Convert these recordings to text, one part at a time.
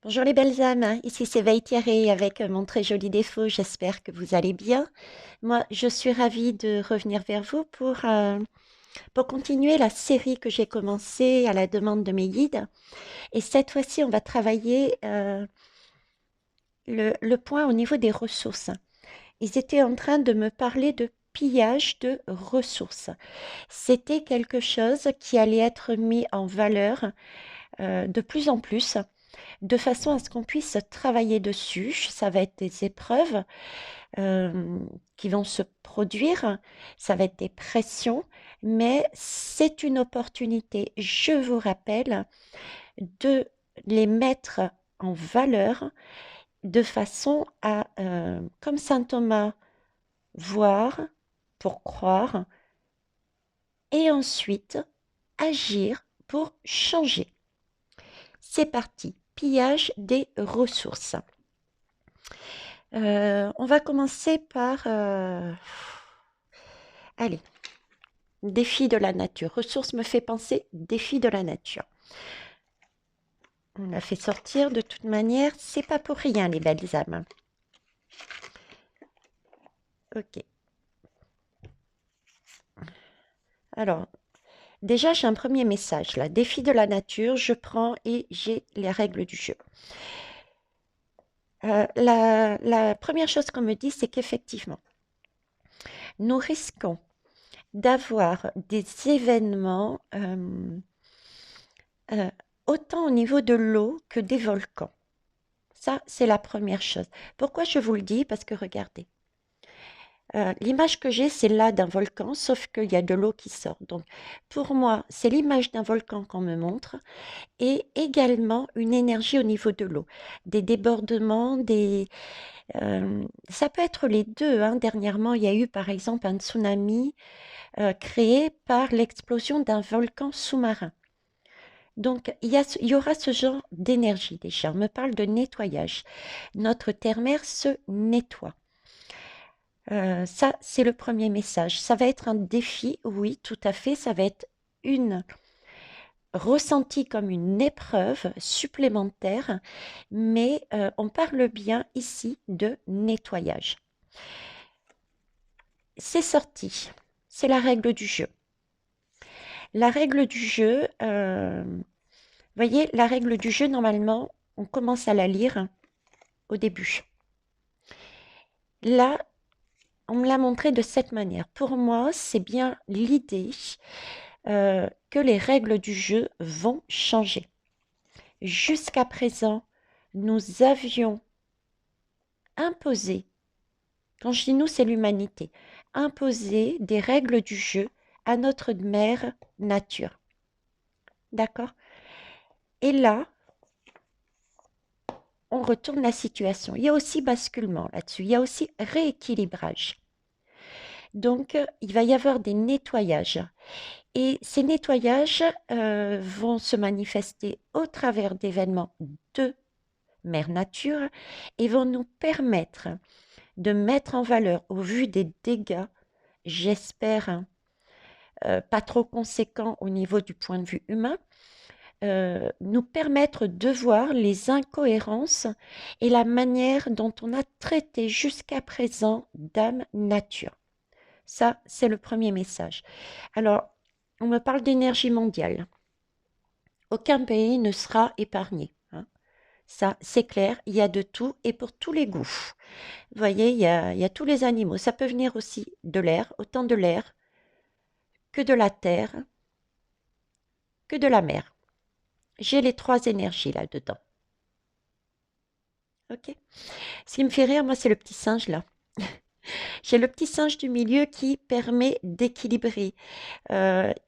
Bonjour les belles âmes, ici c'est Veille Thierry avec mon très joli défaut, j'espère que vous allez bien. Moi, je suis ravie de revenir vers vous pour continuer la série que j'ai commencée à la demande de mes guides. Et cette fois-ci, on va travailler le point au niveau des ressources. Ils étaient en train de me parler de pillage de ressources. C'était quelque chose qui allait être mis en valeur de plus en plus de façon à ce qu'on puisse travailler dessus. Ça va être des épreuves qui vont se produire, ça va être des pressions, mais c'est une opportunité, je vous rappelle, de les mettre en valeur de façon à, comme saint Thomas, voir pour croire et ensuite agir pour changer. C'est parti, pillage des ressources. On va commencer par... allez, défi de la nature. Ressources me fait penser défi de la nature. On l'a fait sortir de toute manière. C'est pas pour rien, les belles âmes. Ok. Alors, déjà, j'ai un premier message là. Défi de la nature, je prends et j'ai les règles du jeu. La première chose qu'on me dit, c'est qu'effectivement, nous risquons d'avoir des événements autant au niveau de l'eau que des volcans. Ça, c'est la première chose. Pourquoi je vous le dis? Parce que regardez, l'image que j'ai, c'est là d'un volcan, sauf qu'il y a de l'eau qui sort. Donc, pour moi, c'est l'image d'un volcan qu'on me montre et également une énergie au niveau de l'eau. Des débordements, ça peut être les deux, hein. Dernièrement, il y a eu par exemple un tsunami créé par l'explosion d'un volcan sous-marin. Donc, il y aura ce genre d'énergie déjà. On me parle de nettoyage. Notre terre-mère se nettoie. Ça, c'est le premier message. Ça va être un défi, oui, tout à fait. Ça va être ressenti comme une épreuve supplémentaire, mais on parle bien ici de nettoyage. C'est sorti. C'est la règle du jeu. La règle du jeu, voyez, la règle du jeu, normalement, on commence à la lire au début. Là, on me l'a montré de cette manière. Pour moi, c'est bien l'idée que les règles du jeu vont changer. Jusqu'à présent, nous avions imposé, quand je dis nous, c'est l'humanité, imposé des règles du jeu à notre mère nature. D'accord? Et là, on retourne la situation. Il y a aussi basculement là-dessus. Il y a aussi rééquilibrage. Donc, il va y avoir des nettoyages. Et ces nettoyages vont se manifester au travers d'événements de mère nature et vont nous permettre de mettre en valeur, au vu des dégâts, j'espère, pas trop conséquents au niveau du point de vue humain, nous permettre de voir les incohérences et la manière dont on a traité jusqu'à présent Dame Nature. Ça, c'est le premier message. Alors, on me parle d'énergie mondiale. Aucun pays ne sera épargné, hein. Ça, c'est clair, il y a de tout et pour tous les goûts. Vous voyez, il y a tous les animaux. Ça peut venir aussi de l'air, autant de l'air que de la terre, que de la mer. J'ai les trois énergies là-dedans. Ok. Ce qui me fait rire, moi, c'est le petit singe là. J'ai le petit singe du milieu qui permet d'équilibrer,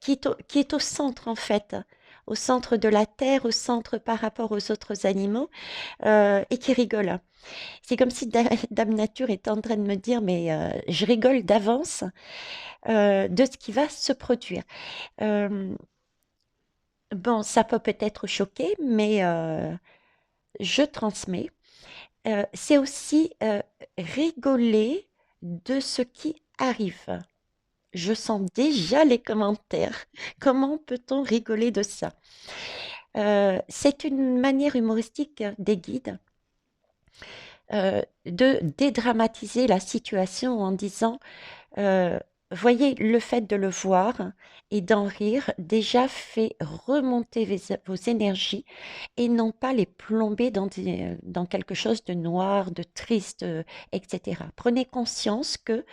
qui est au centre en fait, au centre de la terre, au centre par rapport aux autres animaux, et qui rigole. C'est comme si Dame Nature était en train de me dire, mais je rigole d'avance de ce qui va se produire. Euh, bon, ça peut peut-être choquer, mais je transmets. C'est aussi rigoler de ce qui arrive. Je sens déjà les commentaires. Comment peut-on rigoler de ça? C'est une manière humoristique des guides de dédramatiser la situation en disant voyez, le fait de le voir et d'en rire déjà fait remonter vos énergies et non pas les plomber dans quelque chose de noir, de triste, etc. Prenez conscience que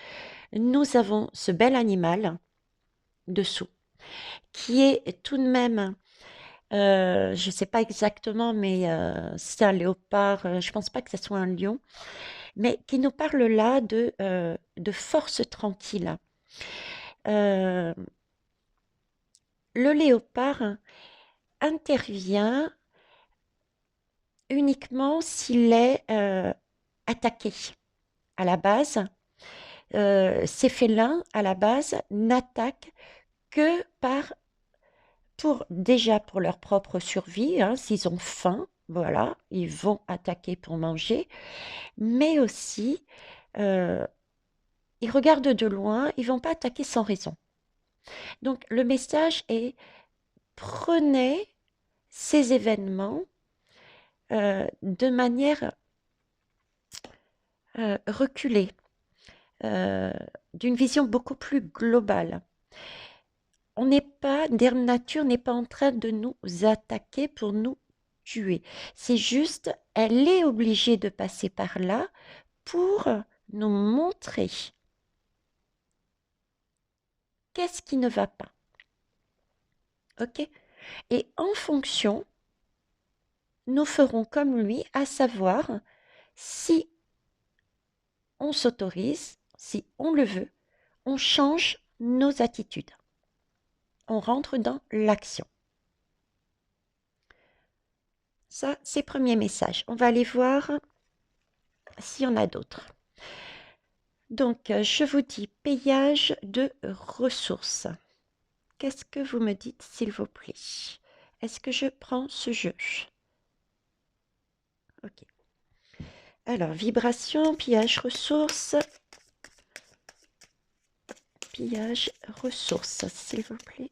nous avons ce bel animal dessous qui est tout de même, je ne sais pas exactement, mais c'est un léopard, je ne pense pas que ce soit un lion, mais qui nous parle là de force tranquille. Euh, le léopard intervient uniquement s'il est attaqué. À la base, ces félins, à la base, n'attaquent que déjà pour leur propre survie, hein, s'ils ont faim, voilà, ils vont attaquer pour manger, mais aussi, euh, ils regardent de loin, ils vont pas attaquer sans raison. Donc le message est prenez ces événements de manière reculée, euh, d'une vision beaucoup plus globale. On n'est pas, Dère Nature n'est pas en train de nous attaquer pour nous tuer. C'est juste, elle est obligée de passer par là pour nous montrer qu'est-ce qui ne va pas. OK? Et en fonction, nous ferons comme lui, à savoir si on s'autorise, si on le veut, on change nos attitudes. On rentre dans l'action. Ça, c'est le premier message. On va aller voir s'il y en a d'autres. Donc, je vous dis payage de ressources. Qu'est-ce que vous me dites, s'il vous plaît? Est-ce que je prends ce jeu? Ok. Alors, vibration, pillage, ressources. Pillage, ressources, s'il vous plaît.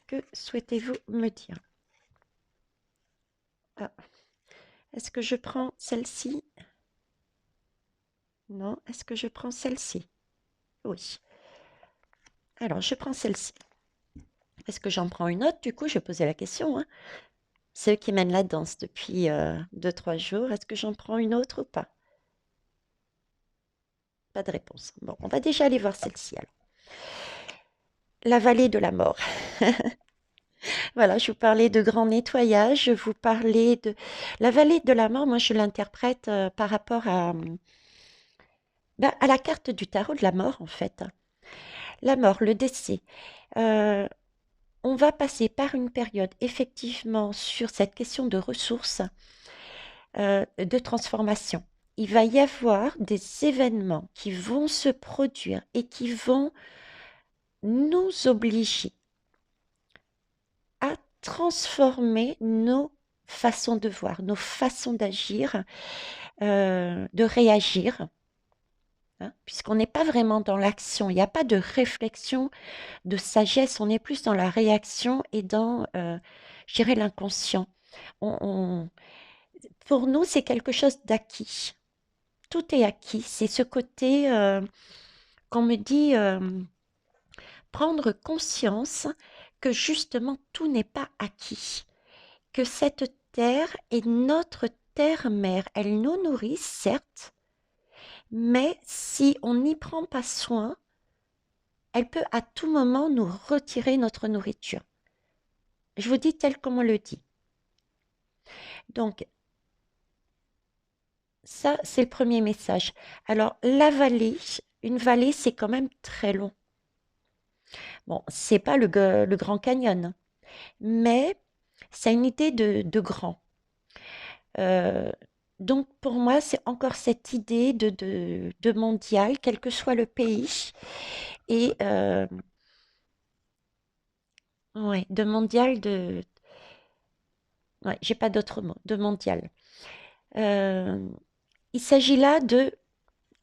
Que souhaitez-vous me dire? Ah. Est-ce que je prends celle-ci? Non. Est-ce que je prends celle-ci? Oui. Alors, je prends celle-ci. Est-ce que j'en prends une autre? Du coup, je posais la question. Hein. C'est eux qui mènent la danse depuis 2-3 jours. Est-ce que j'en prends une autre ou pas? Pas de réponse. Bon, on va déjà aller voir celle-ci alors. La vallée de la mort. Voilà, je vous parlais de grand nettoyage. Je vous parlais de... La vallée de la mort, moi, je l'interprète par rapport à la carte du tarot de la mort, en fait. La mort, le décès. Euh, on va passer par une période, effectivement, sur cette question de ressources, de transformation. Il va y avoir des événements qui vont se produire et qui vont nous obliger à transformer nos façons de voir, nos façons d'agir, de réagir, hein, puisqu'on n'est pas vraiment dans l'action, il n'y a pas de réflexion, de sagesse, on est plus dans la réaction et dans, je dirais, l'inconscient. Pour nous, c'est quelque chose d'acquis. Tout est acquis. C'est ce côté qu'on me dit prendre conscience que justement tout n'est pas acquis, que cette terre est notre terre-mère. Elle nous nourrit, certes, mais si on n'y prend pas soin, elle peut à tout moment nous retirer notre nourriture. Je vous dis tel comme on le dit. Donc, ça, c'est le premier message. Alors, la vallée, une vallée, c'est quand même très long. Bon, c'est pas le Grand Canyon, mais c'est une idée de grand. Euh, donc, pour moi, c'est encore cette idée de mondial, quel que soit le pays, et ouais, de mondial, ouais, j'ai pas d'autre mot, de mondial. Euh, il s'agit là de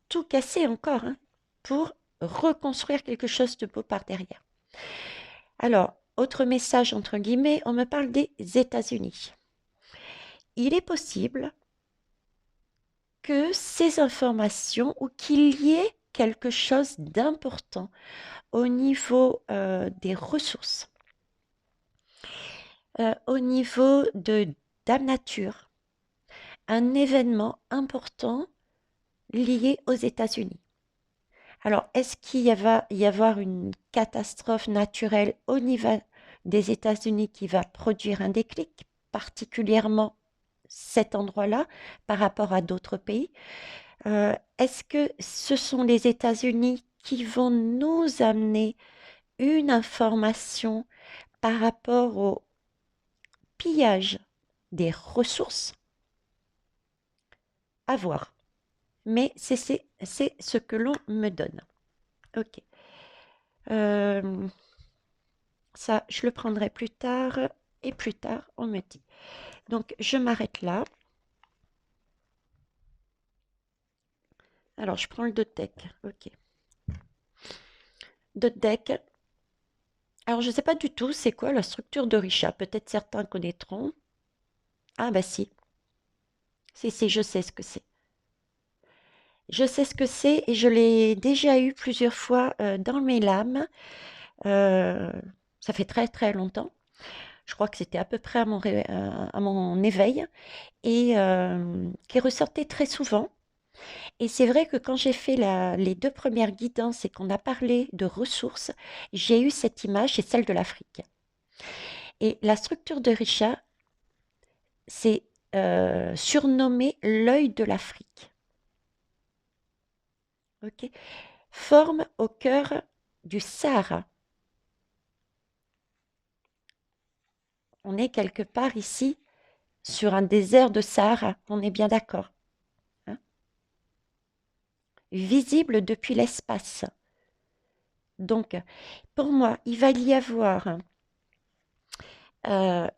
tout casser encore hein, pour reconstruire quelque chose de beau par derrière. Alors, autre message entre guillemets, on me parle des États-Unis. Il est possible que ces informations ou qu'il y ait quelque chose d'important au niveau des ressources, au niveau de Dame Nature, un événement important lié aux États-Unis. Alors, est-ce qu'il va y avoir une catastrophe naturelle au niveau des États-Unis qui va produire un déclic, particulièrement cet endroit-là par rapport à d'autres pays? Est-ce que ce sont les États-Unis qui vont nous amener une information par rapport au pillage des ressources? À voir. Mais c'est ce que l'on me donne. Ok. Euh, Ça, je le prendrai plus tard. Et plus tard, on me dit. Donc, je m'arrête là. Alors, je prends le dot deck. Ok. Dot deck. Alors, je ne sais pas du tout c'est quoi la structure de Risha. Peut-être certains connaîtront. Ah, bah si. Si, je sais ce que c'est. Je sais ce que c'est et je l'ai déjà eu plusieurs fois dans mes lames. Euh, Ça fait très très longtemps. Je crois que c'était à peu près à mon éveil et qui ressortait très souvent. Et c'est vrai que quand j'ai fait les deux premières guidances et qu'on a parlé de ressources, j'ai eu cette image, c'est celle de l'Afrique. Et la structure de Richard, c'est surnommé l'œil de l'Afrique. Ok. Forme au cœur du Sahara. On est quelque part ici sur un désert de Sahara, on est bien d'accord, hein. Visible depuis l'espace. Donc, pour moi, il va y avoir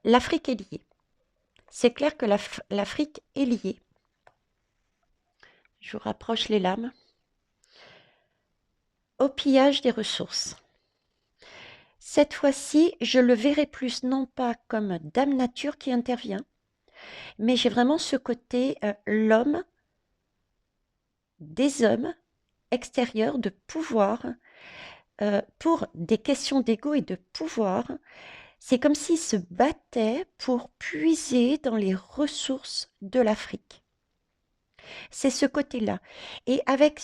l'Afrique est liée. C'est clair que l'Afrique est liée. Je vous rapproche les lames. Au pillage des ressources. Cette fois-ci, je le verrai plus non pas comme Dame Nature qui intervient, mais j'ai vraiment ce côté l'homme, des hommes extérieurs de pouvoir, pour des questions d'ego et de pouvoir. C'est comme s'ils se battaient pour puiser dans les ressources de l'Afrique. C'est ce côté-là. Et avec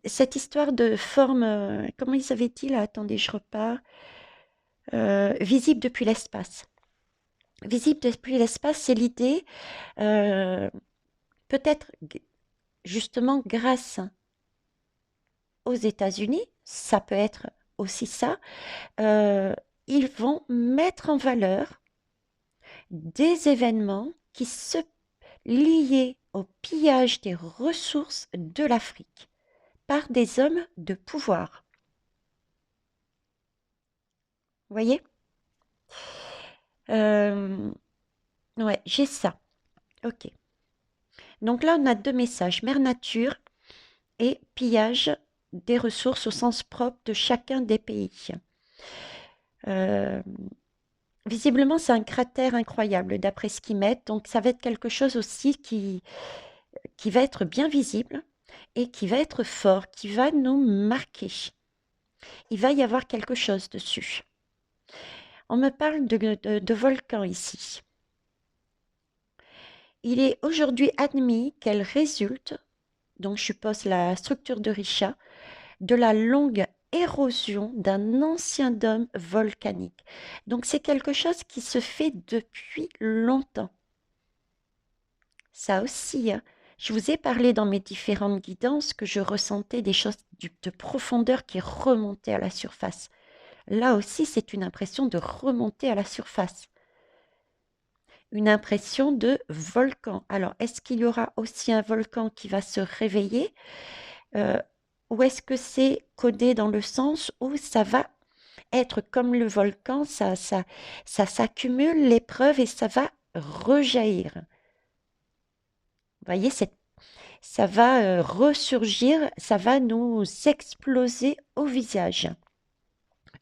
cette histoire de forme, comment ils avaient dit là? Attendez, je repars. Visible depuis l'espace. Visible depuis l'espace, c'est l'idée, euh, peut-être justement grâce aux États-Unis, ça peut être aussi ça, euh, ils vont mettre en valeur des événements qui se liés au pillage des ressources de l'Afrique par des hommes de pouvoir. Vous voyez? Ouais, j'ai ça. Ok. Donc là, on a deux messages, mère nature et pillage des ressources au sens propre de chacun des pays. Euh, Visiblement, c'est un cratère incroyable d'après ce qu'ils mettent, donc ça va être quelque chose aussi qui va être bien visible et qui va être fort, qui va nous marquer. Il va y avoir quelque chose dessus. On me parle de volcan ici. Il est aujourd'hui admis qu'elle résulte, donc je suppose la structure de Richa, de la longue érosion d'un ancien dôme volcanique. Donc c'est quelque chose qui se fait depuis longtemps. Ça aussi, hein. Je vous ai parlé dans mes différentes guidances que je ressentais des choses de profondeur qui remontaient à la surface. Là aussi, c'est une impression de remonter à la surface. Une impression de volcan. Alors, est-ce qu'il y aura aussi un volcan qui va se réveiller? Euh, ou est-ce que c'est codé dans le sens où ça va être comme le volcan, ça s'accumule l'épreuve et ça va rejaillir. Vous voyez, ça va ressurgir, ça va nous exploser au visage.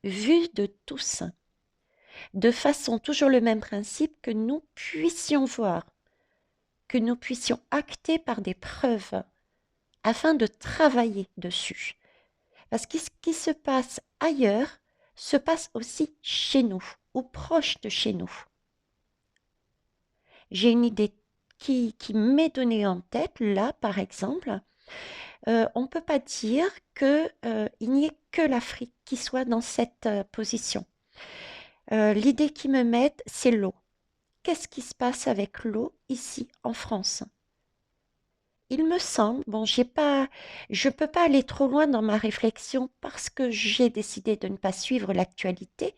vue de tous, de façon toujours le même principe que nous puissions voir, que nous puissions acter par des preuves afin de travailler dessus. Parce que ce qui se passe ailleurs se passe aussi chez nous ou proche de chez nous. J'ai une idée qui m'est donnée en tête, là, par exemple. On ne peut pas dire qu'il n'y ait que l'Afrique qui soit dans cette position. L'idée qui me met, c'est l'eau. Qu'est-ce qui se passe avec l'eau ici en France? Il me semble, bon, je peux pas aller trop loin dans ma réflexion parce que j'ai décidé de ne pas suivre l'actualité,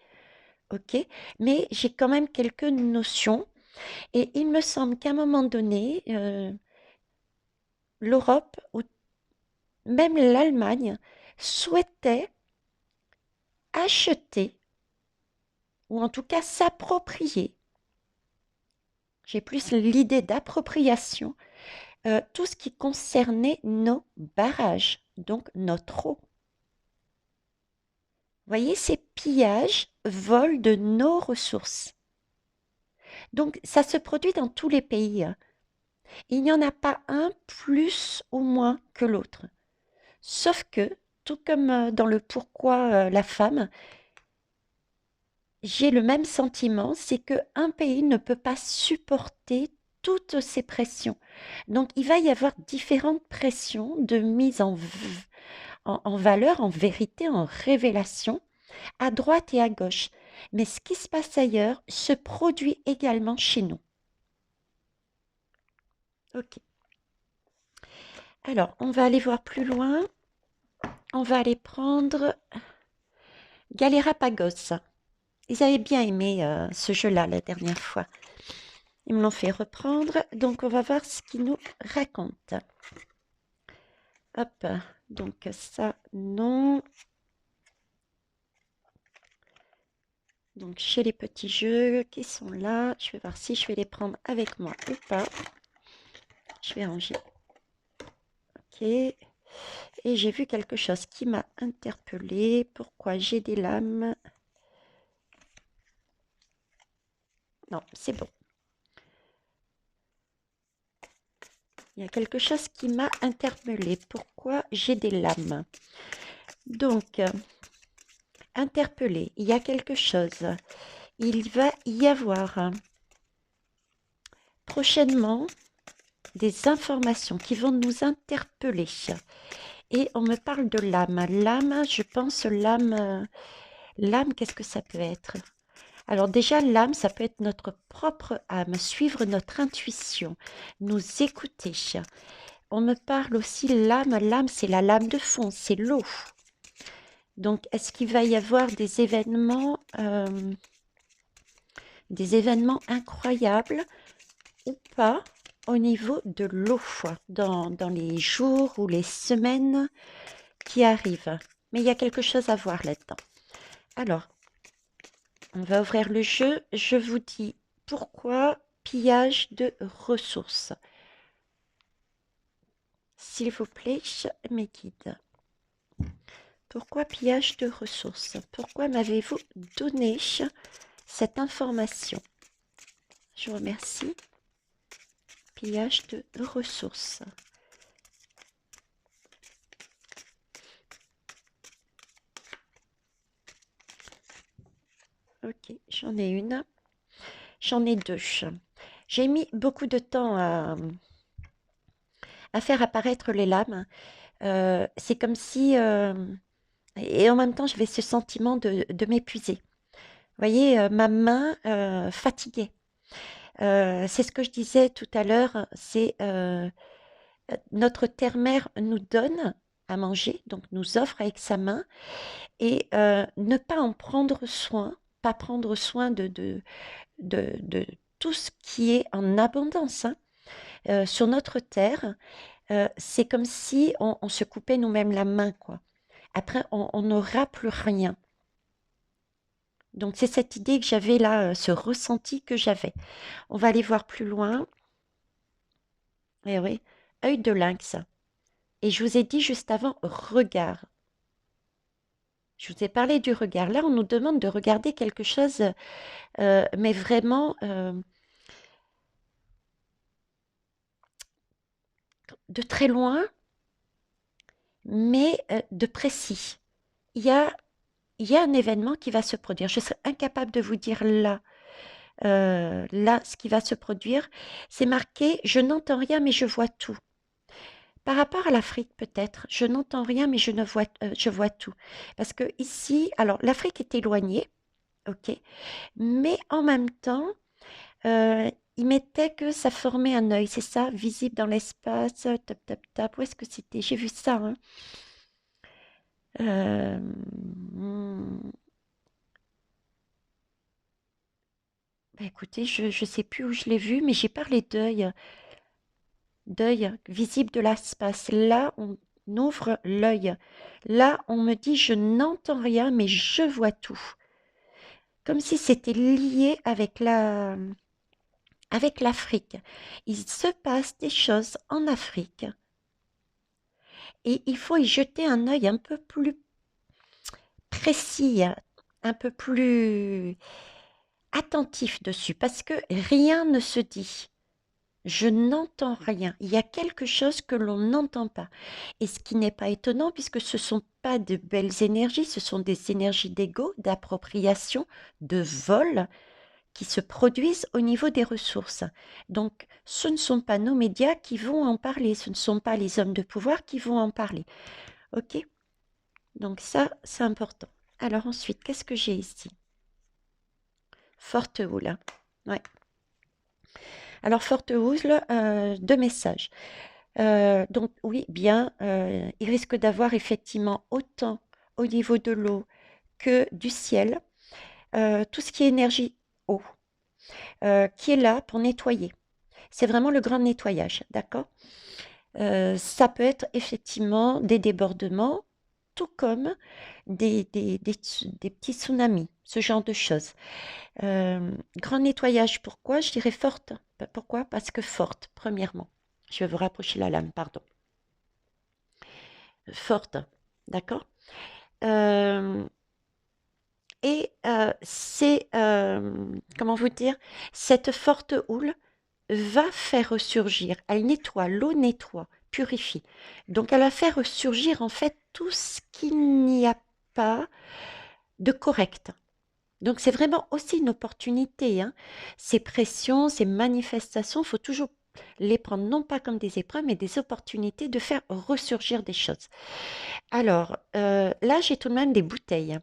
ok, mais j'ai quand même quelques notions et il me semble qu'à un moment donné, l'Europe ou même l'Allemagne souhaitait acheter ou en tout cas s'approprier, j'ai plus l'idée d'appropriation, tout ce qui concernait nos barrages, donc notre eau. Voyez, ces pillages volent de nos ressources. Donc, ça se produit dans tous les pays. Il n'y en a pas un plus ou moins que l'autre. Sauf que, tout comme dans le pourquoi la femme, j'ai le même sentiment, c'est qu'un pays ne peut pas supporter toutes ces pressions. Donc, il va y avoir différentes pressions de mise en valeur, en vérité, en révélation, à droite et à gauche. Mais ce qui se passe ailleurs se produit également chez nous. Ok. Alors, on va aller voir plus loin. On va aller prendre Galérapagos. Ils avaient bien aimé ce jeu-là la dernière fois. Ils me l'ont fait reprendre. Donc, on va voir ce qu'ils nous racontent. Hop. Donc, ça, non. Donc, chez les petits jeux qui sont là, je vais voir si je vais les prendre avec moi ou pas. Je vais ranger. Ok. Et j'ai vu quelque chose qui m'a interpellée. Pourquoi j'ai des lames? Non, c'est bon. Il y a quelque chose qui m'a interpellée. Pourquoi j'ai des lames? Donc, interpellée, il y a quelque chose. Il va y avoir prochainement des informations qui vont nous interpeller. Et on me parle de l'âme. L'âme, je pense l'âme. L'âme, qu'est-ce que ça peut être? Alors déjà, l'âme, ça peut être notre propre âme, suivre notre intuition, nous écouter. On me parle aussi l'âme. L'âme, c'est la lame de fond, c'est l'eau. Donc, est-ce qu'il va y avoir des événements incroyables ou pas au niveau de l'eau dans les jours ou les semaines qui arrivent? Mais il y a quelque chose à voir là-dedans. Alors, on va ouvrir le jeu. Je vous dis pourquoi pillage de ressources. S'il vous plaît, mes guides. Pourquoi pillage de ressources? Pourquoi m'avez-vous donné cette information? Je vous remercie. Pillage de ressources. Ok, j'en ai une. J'en ai deux. J'ai mis beaucoup de temps à faire apparaître les lames. C'est comme si... et en même temps, j'avais ce sentiment de m'épuiser. Vous voyez, ma main fatiguée. C'est ce que je disais tout à l'heure, c'est notre terre-mère nous donne à manger, donc nous offre avec sa main, et ne pas en prendre soin, pas prendre soin de tout ce qui est en abondance hein. Sur notre terre, c'est comme si on se coupait nous-mêmes la main, quoi. Après, on n'aura plus rien. Donc, c'est cette idée que j'avais là, ce ressenti que j'avais. On va aller voir plus loin. Eh oui, œil de lynx. Et je vous ai dit juste avant, regard. Je vous ai parlé du regard. Là, on nous demande de regarder quelque chose, mais vraiment de très loin, mais de précis. Il y a, il y a un événement qui va se produire. Je serais incapable de vous dire là, ce qui va se produire. C'est marqué, je n'entends rien, mais je vois tout. Par rapport à l'Afrique, peut-être, je n'entends rien, mais je vois tout. Parce que ici, alors l'Afrique est éloignée, ok, mais en même temps, il mettait que ça formait un œil, c'est ça, visible dans l'espace, tap, tap, tap. Où est-ce que c'était? J'ai vu ça, hein. Hmm, bah écoutez, je ne sais plus où je l'ai vu, mais j'ai parlé d'œil visible de l'espace. Là, on ouvre l'œil. Là, on me dit, je n'entends rien, mais je vois tout. Comme si c'était lié avec l'Afrique. Il se passe des choses en Afrique et il faut y jeter un œil un peu plus précis, un peu plus attentif dessus, parce que rien ne se dit. Je n'entends rien. Il y a quelque chose que l'on n'entend pas. Et ce qui n'est pas étonnant, puisque ce ne sont pas de belles énergies, ce sont des énergies d'ego, d'appropriation, de vol, qui se produisent au niveau des ressources. Donc, ce ne sont pas nos médias qui vont en parler, ce ne sont pas les hommes de pouvoir qui vont en parler. OK? Donc ça, c'est important. Alors ensuite, qu'est-ce que j'ai ici? Forte houle. Ouais. Alors, forte houle, deux messages. Donc oui, bien, il risque d'avoir effectivement autant au niveau de l'eau que du ciel, tout ce qui est énergie eau, qui est là pour nettoyer. C'est vraiment le grand nettoyage, d'accord? Ça peut être effectivement des débordements, tout comme des petits tsunamis, ce genre de choses. Grand nettoyage, pourquoi? Je dirais forte. Pourquoi? Parce que forte, premièrement. Je vais vous rapprocher la lame, pardon. Forte, d'accord? Euh, comment vous dire, cette forte houle va faire ressurgir, elle nettoie, l'eau nettoie, purifie. Donc elle va faire ressurgir en fait tout ce qu'il n'y a pas de correct. Donc c'est vraiment aussi une opportunité, hein. Ces pressions, ces manifestations, il faut toujours les prendre non pas comme des épreuves, mais des opportunités de faire ressurgir des choses. Alors, là, j'ai tout de même des bouteilles.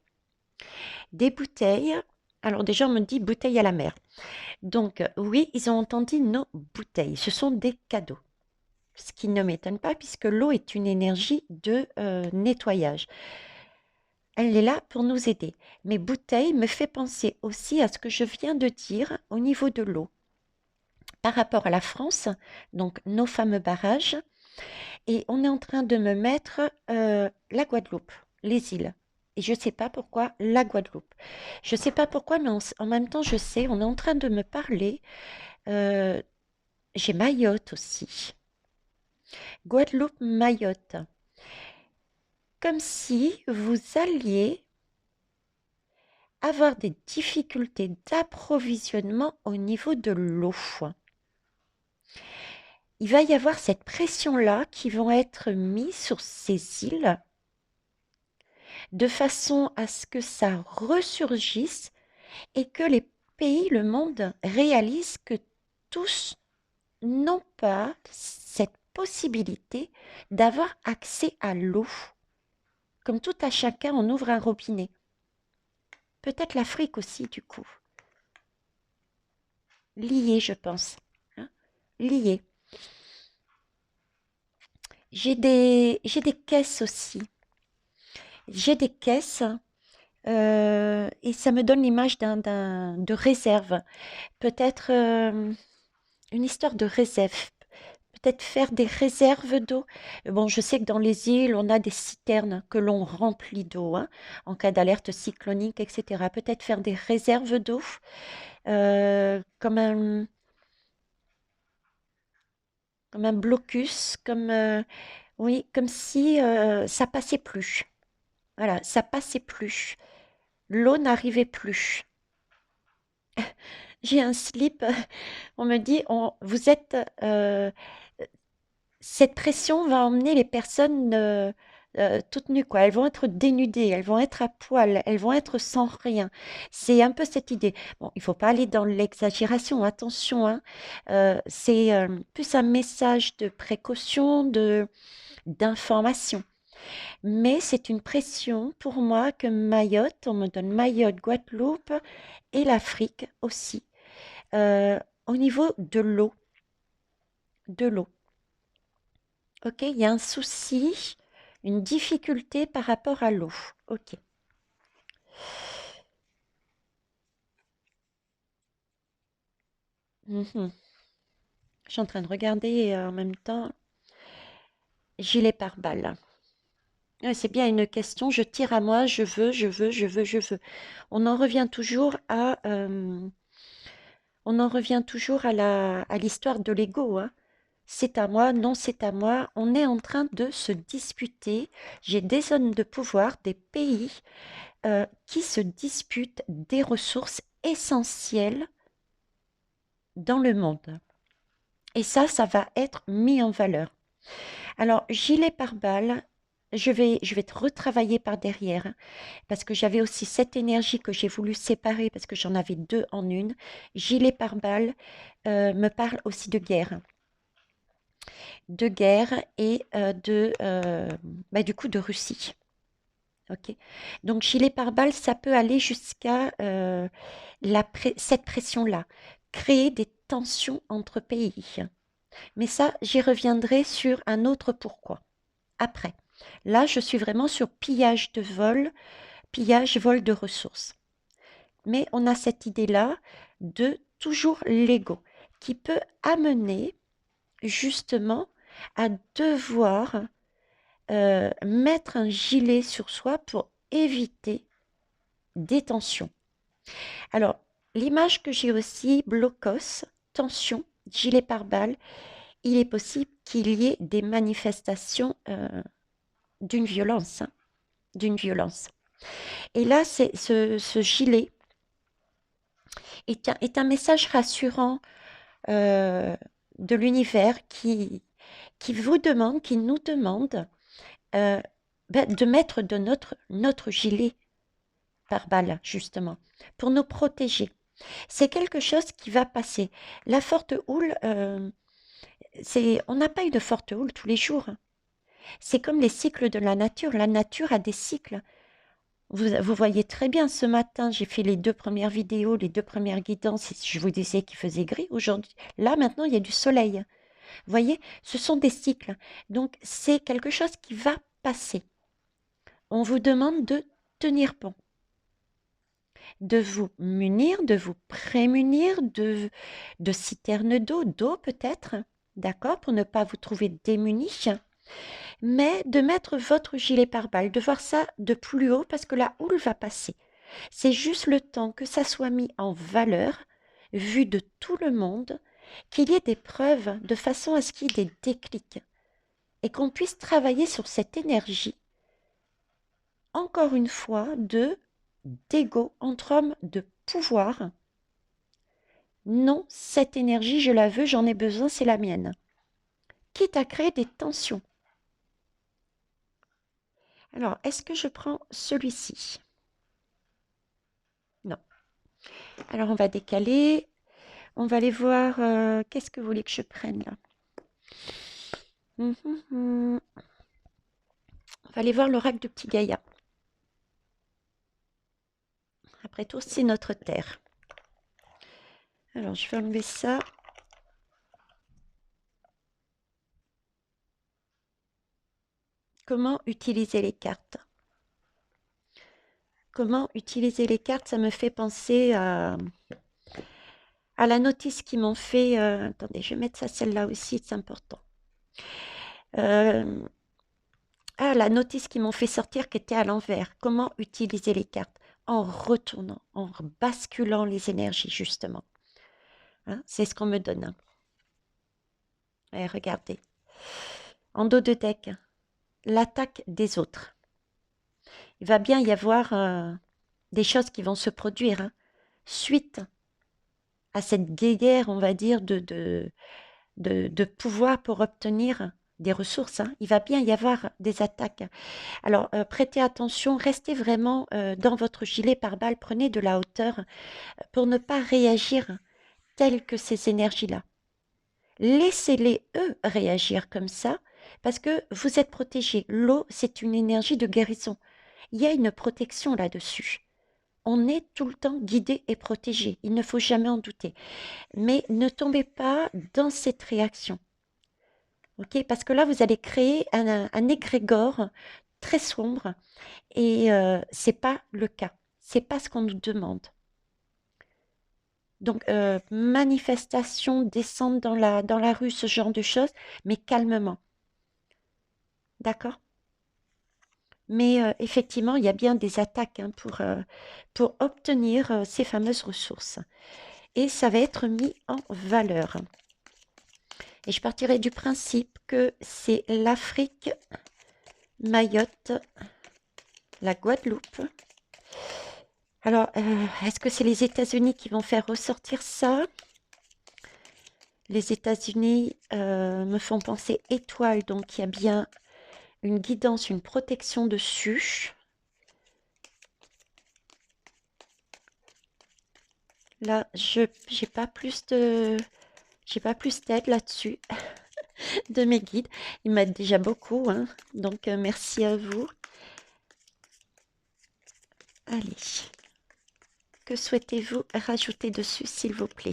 Des bouteilles. Alors déjà, on me dit bouteilles à la mer. Donc, oui, ils ont entendu nos bouteilles. Ce sont des cadeaux. Ce qui ne m'étonne pas puisque l'eau est une énergie de nettoyage. Elle est là pour nous aider. Mais bouteilles me fait penser aussi à ce que je viens de dire au niveau de l'eau. Par rapport à la France, donc nos fameux barrages, et on est en train de me mettre la Guadeloupe, les îles. Et je ne sais pas pourquoi la Guadeloupe. Je ne sais pas pourquoi, mais en même temps, je sais, on est en train de me parler. euh, j'ai Mayotte aussi. Guadeloupe, Mayotte. Comme si vous alliez avoir des difficultés d'approvisionnement au niveau de l'eau. Il va y avoir cette pression-là qui vont être mise sur ces îles de façon à ce que ça ressurgisse et que les pays, le monde réalisent que tous n'ont pas cette possibilité d'avoir accès à l'eau. Comme tout à chacun, on ouvre un robinet. Peut-être l'Afrique aussi, du coup. Lié, je pense. Hein, lié. J'ai des caisses aussi. J'ai des caisses et ça me donne l'image de réserve. Peut-être une histoire de réserve. Peut-être faire des réserves d'eau. Bon, je sais que dans les îles, on a des citernes que l'on remplit d'eau, hein, en cas d'alerte cyclonique, etc. Peut-être faire des réserves d'eau, comme comme un blocus, comme, oui, comme si ça passait plus. Voilà, ça passait plus. L'eau n'arrivait plus. J'ai un slip, on me dit, vous êtes, cette pression va emmener les personnes toutes nues, quoi. Elles vont être dénudées, elles vont être à poil, elles vont être sans rien. C'est un peu cette idée. Bon, il faut pas aller dans l'exagération, attention, hein. C'est plus un message de précaution, d'information. Mais c'est une pression pour moi que Mayotte, on me donne Mayotte, Guadeloupe et l'Afrique aussi. Au niveau de l'eau. Ok, il y a un souci, une difficulté par rapport à l'eau. Ok. Mhm. Je suis en train de regarder en même temps. Gilet pare-balles. Ouais, c'est bien une question. Je tire à moi. Je veux, je veux, je veux, je veux. On en revient toujours à, on en revient toujours à l'histoire de l'ego, hein. C'est à moi, non, c'est à moi. On est en train de se disputer. J'ai des zones de pouvoir, des pays qui se disputent des ressources essentielles dans le monde. Et ça va être mis en valeur. Alors, gilet pare-balles, je vais te retravailler par derrière, hein, parce que j'avais aussi cette énergie que j'ai voulu séparer, parce que j'en avais deux en une. Gilet pare-balles me parle aussi de guerre et bah, du coup de Russie. Ok. Donc, gilet pare-balles, ça peut aller jusqu'à cette pression-là, créer des tensions entre pays. Mais ça, j'y reviendrai sur un autre pourquoi, après. Là, je suis vraiment sur pillage de vol, pillage, vol de ressources. Mais on a cette idée-là de toujours l'ego, qui peut amener justement à devoir mettre un gilet sur soi pour éviter des tensions. Alors, l'image que j'ai aussi, blocos, tension, gilet pare-balles, il est possible qu'il y ait des manifestations d'une violence, hein, d'une violence. Et là, ce gilet est un message rassurant euh, de l'univers qui vous demande, qui nous demande euh, de mettre de notre gilet pare-balles, justement, pour nous protéger. C'est quelque chose qui va passer. La forte houle, on n'a pas eu de forte houle tous les jours, hein. C'est comme les cycles de la nature. La nature a des cycles. Vous voyez très bien, ce matin, j'ai fait les deux premières vidéos, les deux premières guidances, et je vous disais qu'il faisait gris. Aujourd'hui, là, maintenant, il y a du soleil. Vous voyez, ce sont des cycles. Donc, c'est quelque chose qui va passer. On vous demande de tenir bon, de vous munir, de vous prémunir de citernes d'eau peut-être, d'accord, pour ne pas vous trouver démunis, mais de mettre votre gilet pare-balles, de voir ça de plus haut parce que la houle va passer. C'est juste le temps que ça soit mis en valeur, vu de tout le monde, qu'il y ait des preuves de façon à ce qu'il y ait des déclics et qu'on puisse travailler sur cette énergie, encore une fois, d'ego entre hommes, de pouvoir. Non, cette énergie, je la veux, j'en ai besoin, c'est la mienne. Quitte à créer des tensions. Alors, est-ce que je prends celui-ci? Non. Alors, on va décaler. On va aller voir. Qu'est-ce que vous voulez que je prenne là? On va aller voir l'oracle de Petit Gaïa. Après tout, c'est notre terre. Alors, je vais enlever ça. Comment utiliser les cartes? Comment utiliser les cartes? Ça me fait penser à la notice qu'ils m'ont fait. Attendez, je vais mettre ça, celle-là aussi, c'est important. Euh, la notice qu'ils m'ont fait sortir qui était à l'envers. Comment utiliser les cartes? En retournant, en basculant les énergies, justement. Hein, c'est ce qu'on me donne, hein. Ouais, regardez. En dos de deck, l'attaque des autres. Il va bien y avoir des choses qui vont se produire hein, suite à cette guerre, on va dire, de pouvoir pour obtenir des ressources. Hein. Il va bien y avoir des attaques. Alors, prêtez attention, restez vraiment dans votre gilet pare-balles, prenez de la hauteur pour ne pas réagir telles que ces énergies-là. Laissez-les, eux, réagir comme ça, parce que vous êtes protégés. L'eau, c'est une énergie de guérison. Il y a une protection là-dessus. On est tout le temps guidé et protégé. Il ne faut jamais en douter. Mais ne tombez pas dans cette réaction. Ok? Parce que là, vous allez créer un égrégore très sombre et c'est pas le cas. C'est pas ce qu'on nous demande. Donc, manifestation, descendre dans la rue, ce genre de choses, mais calmement. D'accord? Mais effectivement, il y a bien des attaques hein, pour obtenir ces fameuses ressources. Et ça va être mis en valeur. Et je partirai du principe que c'est l'Afrique, Mayotte, la Guadeloupe. Alors, est-ce que c'est les États-Unis qui vont faire ressortir ça? Les États-Unis me font penser étoile, donc il y a bien une guidance, une protection dessus. Là, j'ai pas plus d'aide là-dessus de mes guides. Ils m'aident déjà beaucoup, hein, donc merci à vous. Allez, que souhaitez-vous rajouter dessus, s'il vous plaît?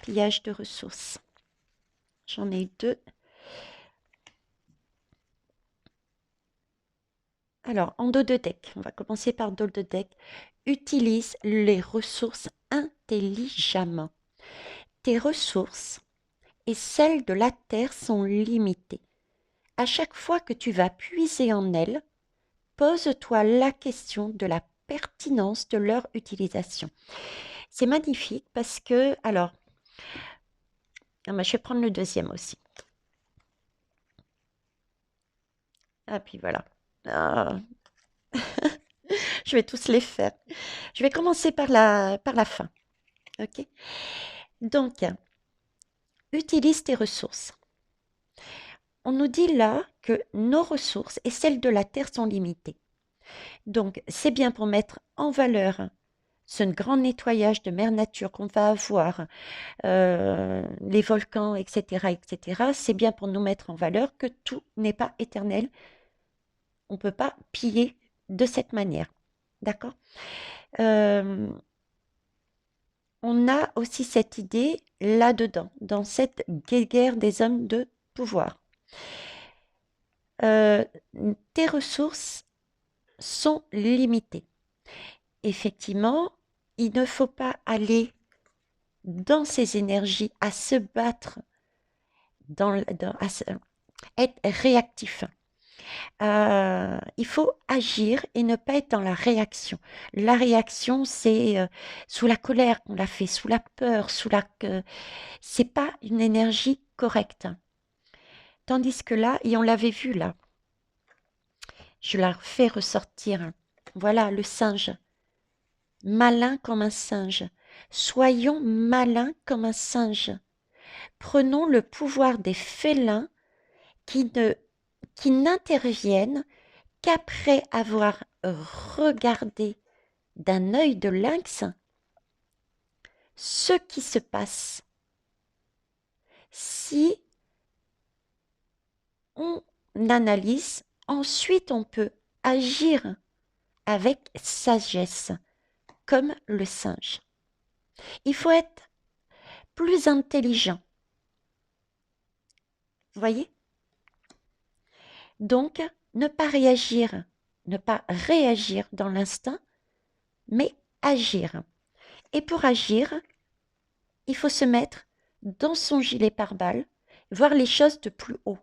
Pillage de ressources. J'en ai deux. Alors, en dos de deck, on va commencer par dos de deck. Utilise les ressources intelligemment. Tes ressources et celles de la Terre sont limitées. À chaque fois que tu vas puiser en elles, pose-toi la question de la pertinence de leur utilisation. C'est magnifique parce que, alors, je vais prendre le deuxième aussi. Ah, puis voilà. Ah. Je vais tous les faire. Je vais commencer par la fin. OK? Donc, utilise tes ressources. On nous dit là que nos ressources et celles de la Terre sont limitées. Donc, c'est bien pour mettre en valeur ce grand nettoyage de mère nature qu'on va avoir, les volcans, etc., etc. C'est bien pour nous mettre en valeur que tout n'est pas éternel. On ne peut pas piller de cette manière. D'accord? On a aussi cette idée là-dedans, dans cette guerre des hommes de pouvoir. Tes ressources sont limitées. Effectivement, il ne faut pas aller dans ces énergies à se battre, être réactif. Il faut agir et ne pas être dans la réaction. La réaction, c'est sous la colère qu'on l'a fait, sous la peur, c'est pas une énergie correcte. Tandis que là, et on l'avait vu là, je la fais ressortir. Voilà le singe. Malin comme un singe. Soyons malins comme un singe. Prenons le pouvoir des félins qui n'interviennent qu'après avoir regardé d'un œil de lynx ce qui se passe. Si on analyse, ensuite on peut agir avec sagesse, comme le singe. Il faut être plus intelligent. Vous voyez? Donc, ne pas réagir dans l'instinct, mais agir. Et pour agir, il faut se mettre dans son gilet pare-balles, voir les choses de plus haut.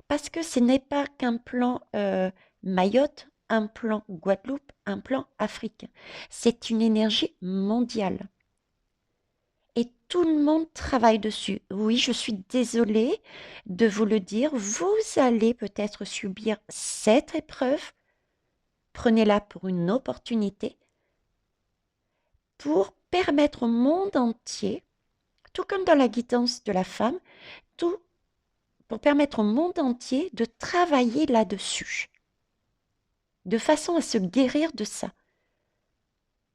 Parce que ce n'est pas qu'un plan Mayotte, un plan Guadeloupe, un plan Afrique. C'est une énergie mondiale. Et tout le monde travaille dessus. Oui, je suis désolée de vous le dire, vous allez peut-être subir cette épreuve prenez-la pour une opportunité pour permettre au monde entier, tout comme dans la guidance de la femme, tout pour permettre au monde entier de travailler là-dessus, de façon à se guérir de ça,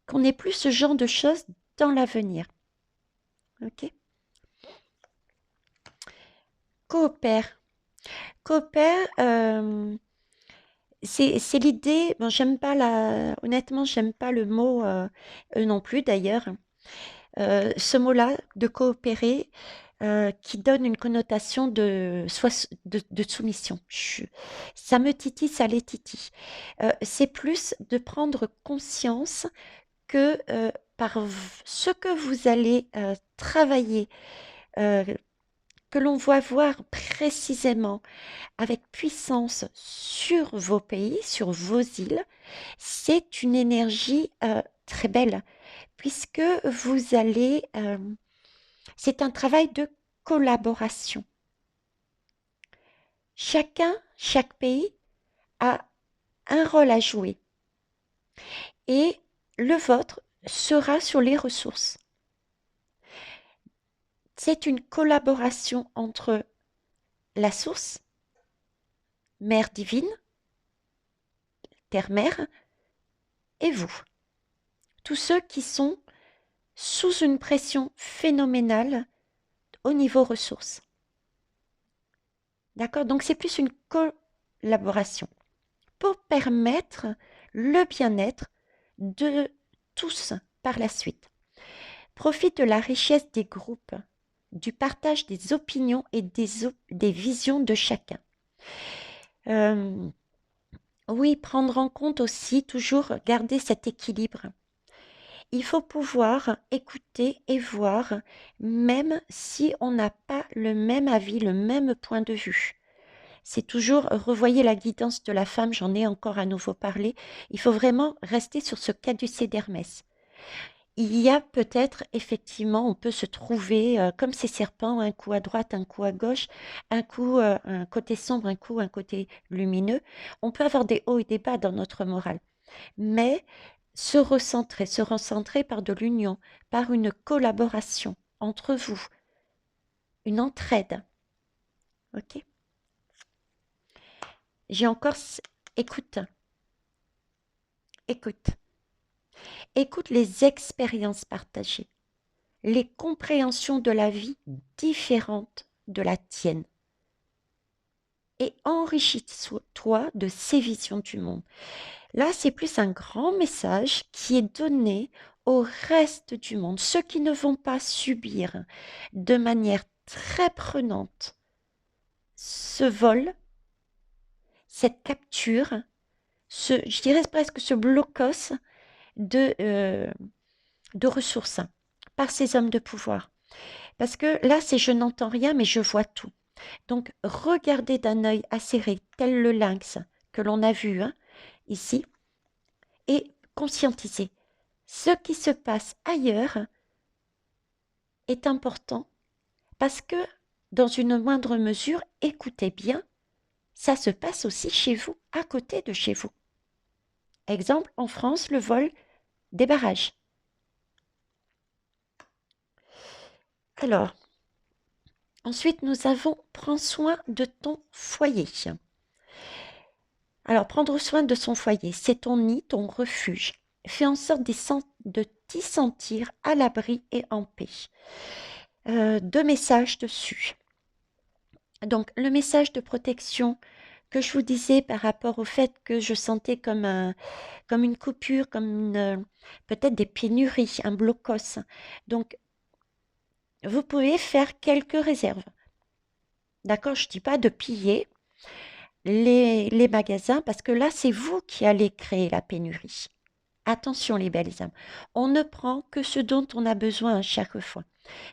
qu'on n'ait plus ce genre de choses dans l'avenir. Ok? Coopère. Coopère, c'est l'idée, bon, honnêtement, j'aime pas le mot, eux non plus d'ailleurs, ce mot-là de coopérer, qui donne une connotation de soumission. Ça me titille, ça les titille. C'est plus de prendre conscience que ce que vous allez travailler, euh, que l'on va voir précisément avec puissance sur vos pays, sur vos îles, c'est une énergie très belle, puisque vous allez, c'est un travail de collaboration. Chaque pays a un rôle à jouer et le vôtre sera sur les ressources. C'est une collaboration entre la source, mère divine, terre-mère, et vous. Tous ceux qui sont sous une pression phénoménale au niveau ressources. D'accord? Donc c'est plus une collaboration pour permettre le bien-être de tous par la suite. Profite de la richesse des groupes, du partage des opinions et des visions de chacun. Oui, prendre en compte aussi, toujours garder cet équilibre. Il faut pouvoir écouter et voir, même si on n'a pas le même avis, le même point de vue. C'est toujours, revoyez la guidance de la femme, j'en ai encore à nouveau parlé, il faut vraiment rester sur ce caducée d'Hermès. Il y a peut-être, effectivement, on peut se trouver comme ces serpents, un coup à droite, un coup à gauche, un coup un côté sombre, un côté lumineux. On peut avoir des hauts et des bas dans notre morale, mais se recentrer par de l'union, par une collaboration entre vous, une entraide. Ok? J'ai encore... Écoute, écoute, écoute les expériences partagées, les compréhensions de la vie différentes de la tienne et enrichis-toi de ces visions du monde. Là, c'est plus un grand message qui est donné au reste du monde, ceux qui ne vont pas subir de manière très prenante ce vol, cette capture, je dirais presque ce blocos de, euh, de ressources par ces hommes de pouvoir. Parce que là, c'est je n'entends rien, mais je vois tout. Donc, regardez d'un œil acéré, tel le lynx que l'on a vu ici, et conscientisez. Ce qui se passe ailleurs est important parce que, dans une moindre mesure, écoutez bien, ça se passe aussi chez vous, à côté de chez vous. Exemple, en France, le vol des barrages. Alors, ensuite, nous avons prends soin de ton foyer. Alors, prendre soin de son foyer, c'est ton nid, ton refuge. Fais en sorte de t'y sentir à l'abri et en paix. Deux messages dessus. Donc, le message de protection que je vous disais par rapport au fait que je sentais comme une coupure, peut-être des pénuries, un blocos. Donc, vous pouvez faire quelques réserves. D'accord? Je ne dis pas de piller les magasins parce que là, c'est vous qui allez créer la pénurie. Attention les belles âmes, on ne prend que ce dont on a besoin à chaque fois.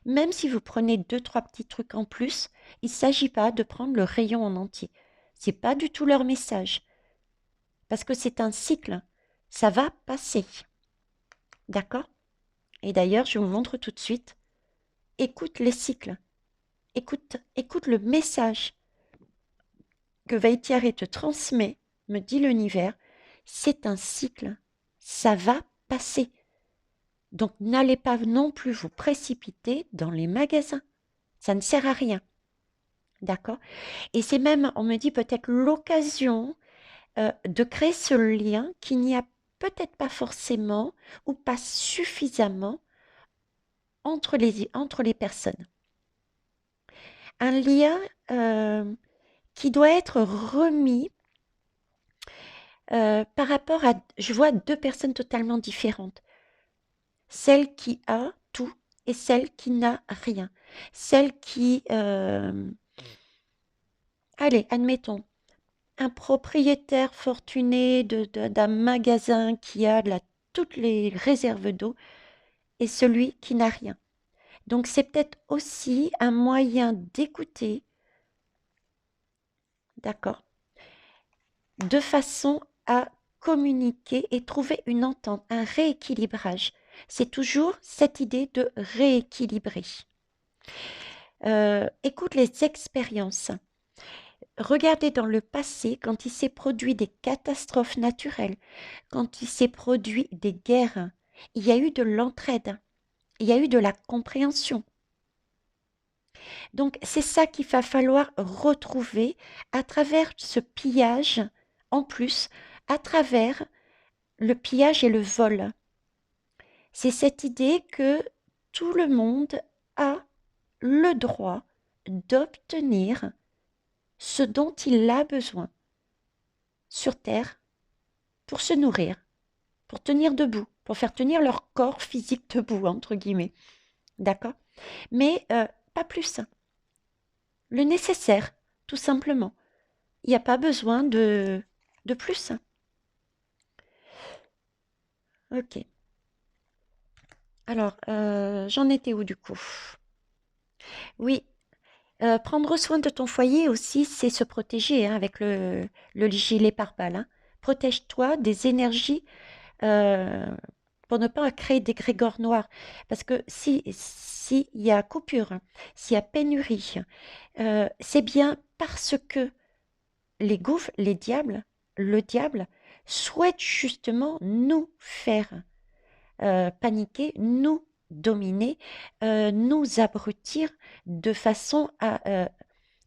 Même si vous prenez 2, 3 petits trucs en plus, il ne s'agit pas de prendre le rayon en entier. C'est pas du tout leur message. Parce que c'est un cycle. Ça va passer. D'accord? Et d'ailleurs, je vous montre tout de suite. Écoute les cycles. Écoute le message que Vaitiare te transmet, me dit l'univers. c'est un cycle, ça va passer. Donc n'allez pas non plus vous précipiter dans les magasins, ça ne sert à rien, d'accord? Et c'est même, on me dit peut-être l'occasion de créer ce lien qu'il n'y a peut-être pas forcément ou pas suffisamment entre les personnes. Un lien qui doit être remis par rapport à, je vois deux personnes totalement différentes. Celle qui a tout et celle qui n'a rien. Celle qui, allez, admettons, un propriétaire fortuné d'un magasin qui a toutes les réserves d'eau et celui qui n'a rien. Donc c'est peut-être aussi un moyen d'écouter, d'accord, de façon à communiquer et trouver une entente, un rééquilibrage. C'est toujours cette idée de rééquilibrer. Écoute les expériences. Regardez dans le passé quand il s'est produit des catastrophes naturelles, quand il s'est produit des guerres. Il y a eu de l'entraide, il y a eu de la compréhension. Donc c'est ça qu'il va falloir retrouver à travers ce pillage, en plus, à travers le pillage et le vol. C'est cette idée que tout le monde a le droit d'obtenir ce dont il a besoin sur Terre pour se nourrir, pour tenir debout, pour faire tenir leur corps physique debout, entre guillemets. D'accord? Mais pas plus. Le nécessaire, tout simplement. Il n'y a pas besoin de plus. Ok. Alors, j'en étais où du coup? Oui, prendre soin de ton foyer aussi, c'est se protéger hein, avec le gilet pare-balles. Hein. Protège-toi des énergies euh, pour ne pas créer des grégores noirs. Parce que si il y a coupure, hein, s'il y a pénurie, c'est bien parce que les gouffres, les diables, le diable souhaite justement nous faire paniquer, nous dominer, nous abrutir de façon à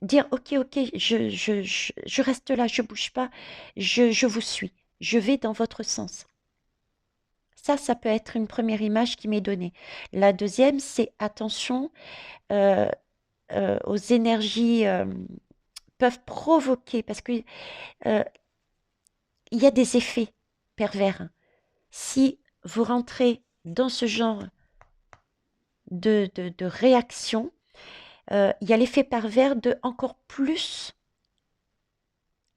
dire ok, ok, je reste là, je bouge pas, je vous suis, je vais dans votre sens. Ça peut être une première image qui m'est donnée. La deuxième, c'est attention euh, aux énergies peuvent provoquer, parce que il y a des effets pervers. Si vous rentrez dans ce genre de réaction, il y a l'effet pervers de encore plus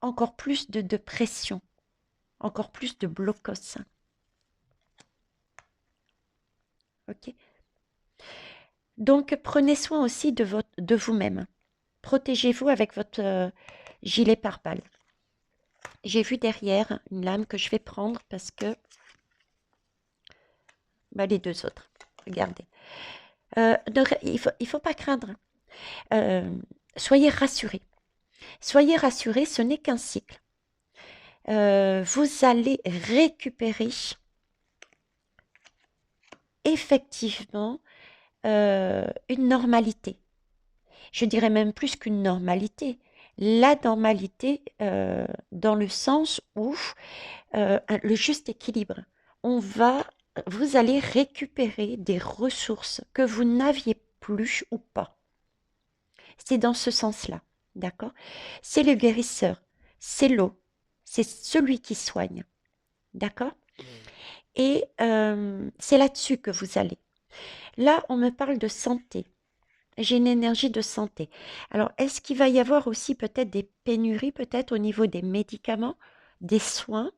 de pression, encore plus de blocos. Ok. Donc prenez soin aussi de vous-même. Protégez-vous avec votre gilet pare-balles. J'ai vu derrière une lame que je vais prendre parce que bah, les deux autres. Regardez. Il faut pas craindre. Euh, soyez rassurés. Soyez rassurés, ce n'est qu'un cycle. Vous allez récupérer effectivement une normalité. Je dirais même plus qu'une normalité. La normalité dans le sens où le juste équilibre. Vous allez récupérer des ressources que vous n'aviez plus ou pas. C'est dans ce sens-là, d'accord? C'est le guérisseur, c'est l'eau, c'est celui qui soigne, d'accord? Et c'est là-dessus que vous allez. Là, on me parle de santé. J'ai une énergie de santé. Alors, est-ce qu'il va y avoir aussi peut-être des pénuries, peut-être au niveau des médicaments, des soins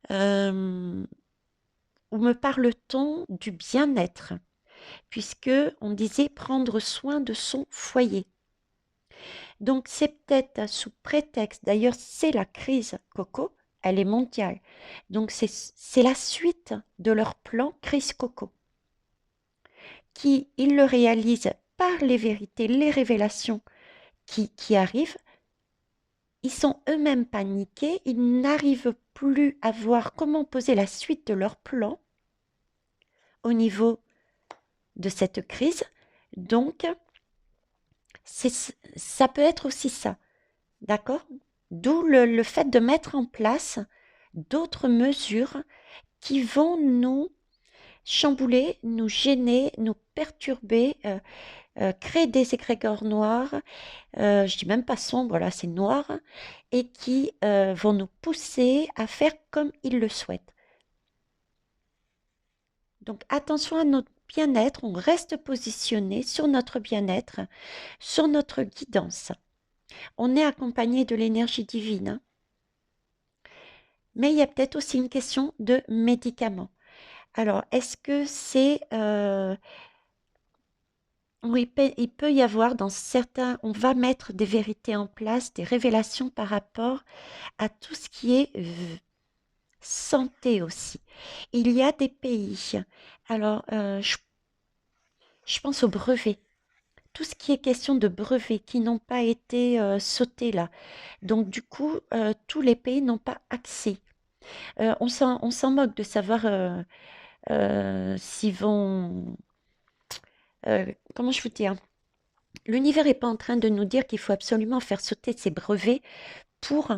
Ou me parle-t-on du bien-être puisque on disait prendre soin de son foyer. Donc c'est peut-être sous prétexte, d'ailleurs c'est la crise Coco, elle est mondiale. Donc c'est la suite de leur plan crise Coco, qui ils le réalisent par les vérités, les révélations qui arrivent. Ils sont eux-mêmes paniqués, ils n'arrivent plus à voir comment poser la suite de leur plan au niveau de cette crise. Donc, ça peut être aussi ça, d'accord? D'où le fait de mettre en place d'autres mesures qui vont nous chambouler, nous gêner, nous perturber, créer des égrégores noirs, je dis même pas sombres, là c'est noir, et qui vont nous pousser à faire comme ils le souhaitent. Donc attention à notre bien-être, on reste positionné sur notre bien-être, sur notre guidance. On est accompagné de l'énergie divine, hein. Mais il y a peut-être aussi une question de médicaments. Alors, est-ce que c'est... oui, il peut y avoir dans certains... On va mettre des vérités en place, des révélations par rapport à tout ce qui est santé aussi. Il y a des pays. Alors, je pense aux brevets. Tout ce qui est question de brevets qui n'ont pas été sautés là. Donc, du coup, tous les pays n'ont pas accès. On s'en moque de savoir s'ils vont... comment je vous dis, hein, l'univers n'est pas en train de nous dire qu'il faut absolument faire sauter ces brevets pour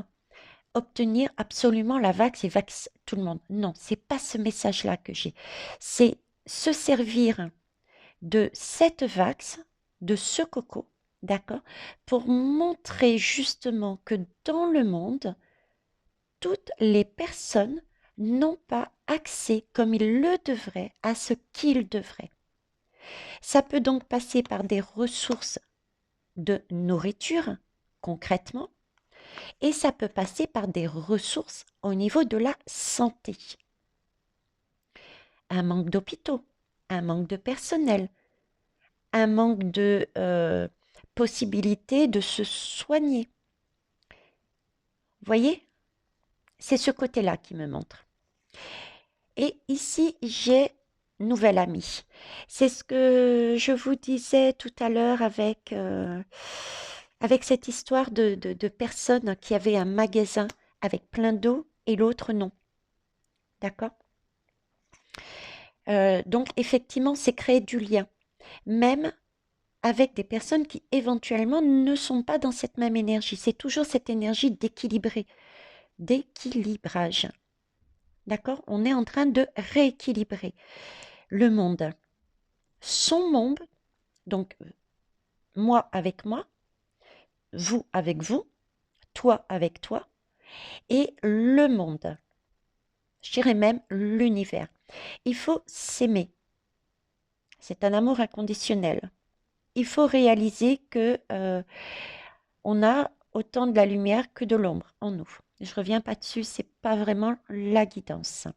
obtenir absolument la vax et vax tout le monde. Non, c'est pas ce message-là que j'ai. C'est se servir de cette vax, de ce coco, d'accord, pour montrer justement que dans le monde, toutes les personnes n'ont pas accès comme ils le devraient à ce qu'ils devraient. Ça peut donc passer par des ressources de nourriture, concrètement, et ça peut passer par des ressources au niveau de la santé. Un manque d'hôpitaux, un manque de personnel, un manque de possibilités de se soigner. Vous voyez, c'est ce côté-là qui me montre. Et ici, j'ai nouvel ami. C'est ce que je vous disais tout à l'heure avec cette histoire de personnes qui avaient un magasin avec plein d'eau et l'autre non. D'accord? Donc, effectivement, c'est créer du lien, même avec des personnes qui éventuellement ne sont pas dans cette même énergie. C'est toujours cette énergie d'équilibrage. D'accord? On est en train de rééquilibrer le monde. Son monde, donc moi avec moi, vous avec vous, toi avec toi, et le monde. Je dirais même l'univers. Il faut s'aimer. C'est un amour inconditionnel. Il faut réaliser que on a autant de la lumière que de l'ombre en nous. Je reviens pas dessus, c'est pas vraiment la guidance.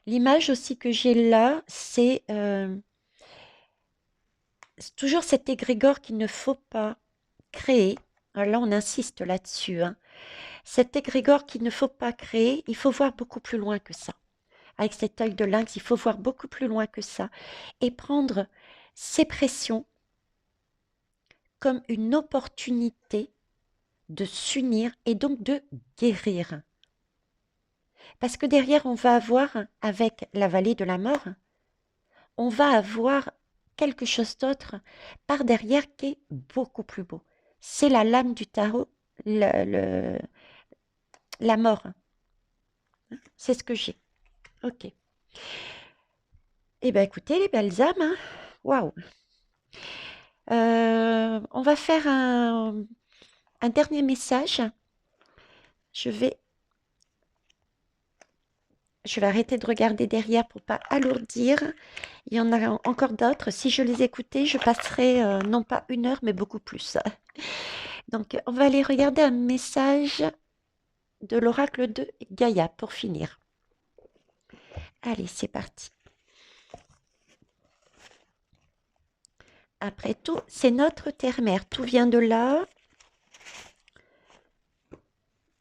L'image aussi que j'ai là, c'est toujours cet égrégore qu'il ne faut pas créer. Alors là, on insiste là-dessus, hein. Cet égrégore qu'il ne faut pas créer, il faut voir beaucoup plus loin que ça. Avec cet œil de lynx, il faut voir beaucoup plus loin que ça et prendre ces pressions comme une opportunité de s'unir et donc de guérir. Parce que derrière, on va avoir, avec la vallée de la mort, on va avoir quelque chose d'autre par derrière qui est beaucoup plus beau. C'est la lame du tarot, la mort. C'est ce que j'ai. Ok. Eh bien, écoutez, les belles âmes, hein. Waouh. On va faire un dernier message. Je vais arrêter de regarder derrière pour pas alourdir. Il y en a encore d'autres. Si je les écoutais, je passerais non pas 1 heure, mais beaucoup plus. Donc, on va aller regarder un message de l'oracle de Gaïa pour finir. Allez, c'est parti. Après tout, c'est notre terre-mère. Tout vient de là.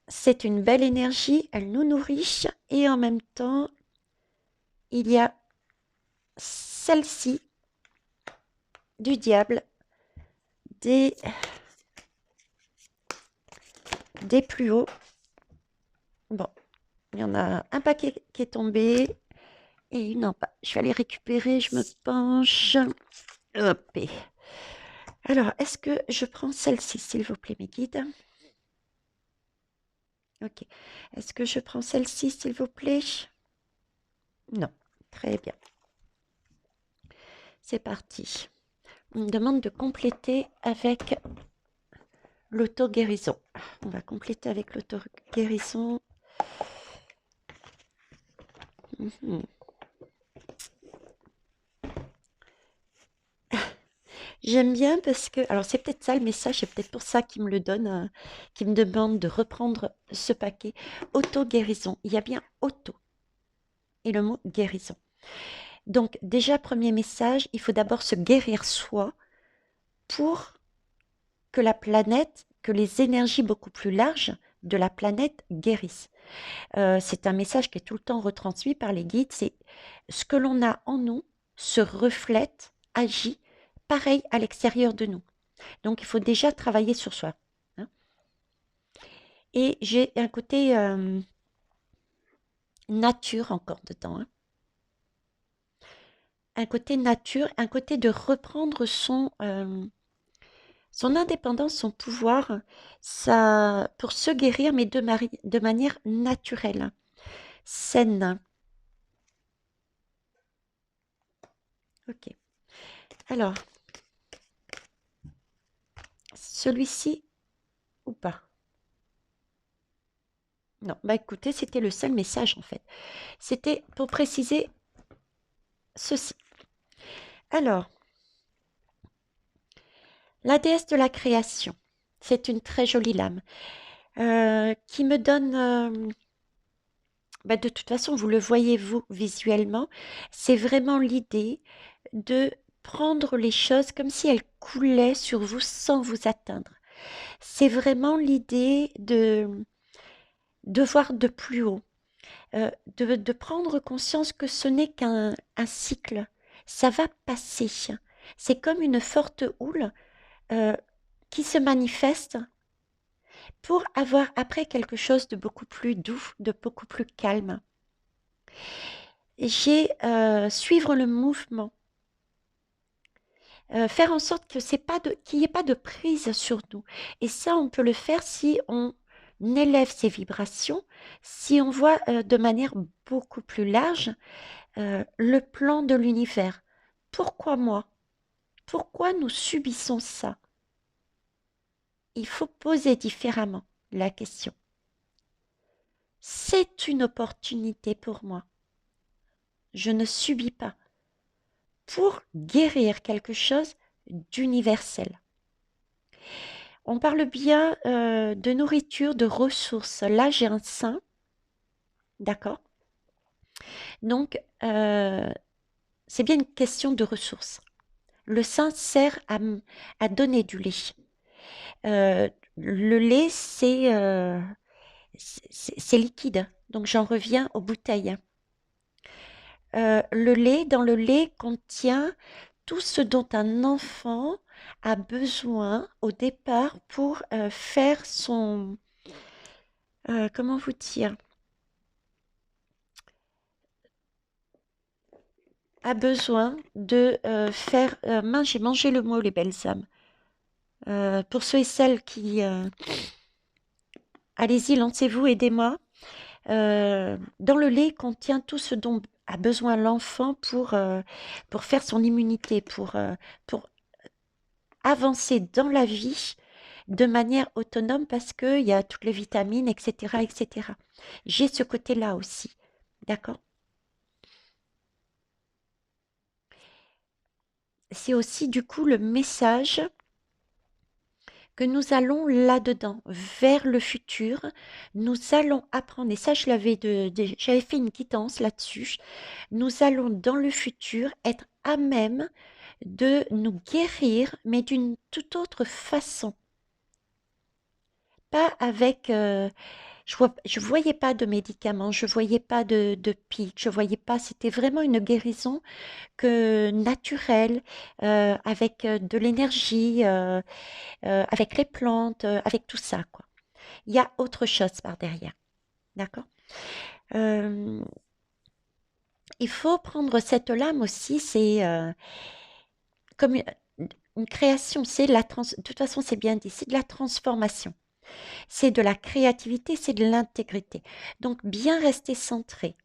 C'est une belle énergie, elle nous nourrit et en même temps, il y a celle-ci du diable, des des plus hauts. Bon, il y en a un paquet qui est tombé et une en bas. Je vais aller récupérer, je me penche. Hop. Alors, est-ce que je prends celle-ci, s'il vous plaît, mes guides? Ok. Est-ce que je prends celle-ci, s'il vous plaît? Non. Très bien. C'est parti. On me demande de compléter avec l'auto-guérison. On va compléter avec l'auto-guérison. Mhm. J'aime bien parce que, alors c'est peut-être ça le message, c'est peut-être pour ça qu'il me le donne, qu'il me demande de reprendre ce paquet. Auto-guérison. Il y a bien auto et le mot guérison. Donc déjà, premier message, il faut d'abord se guérir soi pour que la planète, que les énergies beaucoup plus larges de la planète guérissent. C'est un message qui est tout le temps retransmis par les guides, c'est ce que l'on a en nous se reflète, agit pareil à l'extérieur de nous. Donc il faut déjà travailler sur soi. Hein. Et j'ai un côté nature encore dedans. Hein. Un côté nature, un côté de reprendre son indépendance, son pouvoir, ça, pour se guérir, mais de manière naturelle, saine. Ok. Alors, celui-ci ou pas? Non, bah écoutez, c'était le seul message en fait. C'était pour préciser ceci. Alors, la déesse de la création, c'est une très jolie lame qui me donne, bah, de toute façon, vous le voyez vous visuellement, c'est vraiment l'idée de prendre les choses comme si elles coulaient sur vous sans vous atteindre. C'est vraiment l'idée de voir de plus haut, de prendre conscience que ce n'est qu'un un cycle. Ça va passer. C'est comme une forte houle euh, qui se manifeste pour avoir après quelque chose de beaucoup plus doux, de beaucoup plus calme. J'ai suivre le mouvement, faire en sorte que c'est pas qu'il n'y ait pas de prise sur nous. Et ça, on peut le faire si on élève ses vibrations, si on voit de manière beaucoup plus large le plan de l'univers. Pourquoi moi? Pourquoi nous subissons ça? Il faut poser différemment la question. C'est une opportunité pour moi. Je ne subis pas. Pour guérir quelque chose d'universel. On parle bien de nourriture, de ressources. Là, j'ai un sein, d'accord? Donc, c'est bien une question de ressources. Le sein sert à donner du lait. Le lait, c'est liquide, donc j'en reviens aux bouteilles. Dans le lait contient tout ce dont un enfant a besoin au départ pour faire son... comment vous dire? A besoin de faire... mince, j'ai mangé le mot, les belles âmes. Pour ceux et celles qui... allez-y, lancez-vous, aidez-moi. Dans le lait contient tout ce dont a besoin l'enfant pour faire son immunité, pour avancer dans la vie de manière autonome parce qu'il y a toutes les vitamines, etc., etc. J'ai ce côté-là aussi, d'accord? C'est aussi du coup le message que nous allons là-dedans, vers le futur. Nous allons apprendre, et ça j'avais fait une quittance là-dessus, nous allons dans le futur être à même de nous guérir, mais d'une toute autre façon. Pas avec, je voyais pas de médicaments, je voyais pas de pics, je voyais pas, c'était vraiment une guérison naturelle, avec de l'énergie, avec les plantes, avec tout ça, quoi. il y a autre chose par derrière. D'accord? Euh, il faut prendre cette lame aussi, c'est comme une création, de toute façon, c'est bien dit, c'est de la transformation. C'est de la créativité, c'est de l'intégrité. Donc, bien rester centré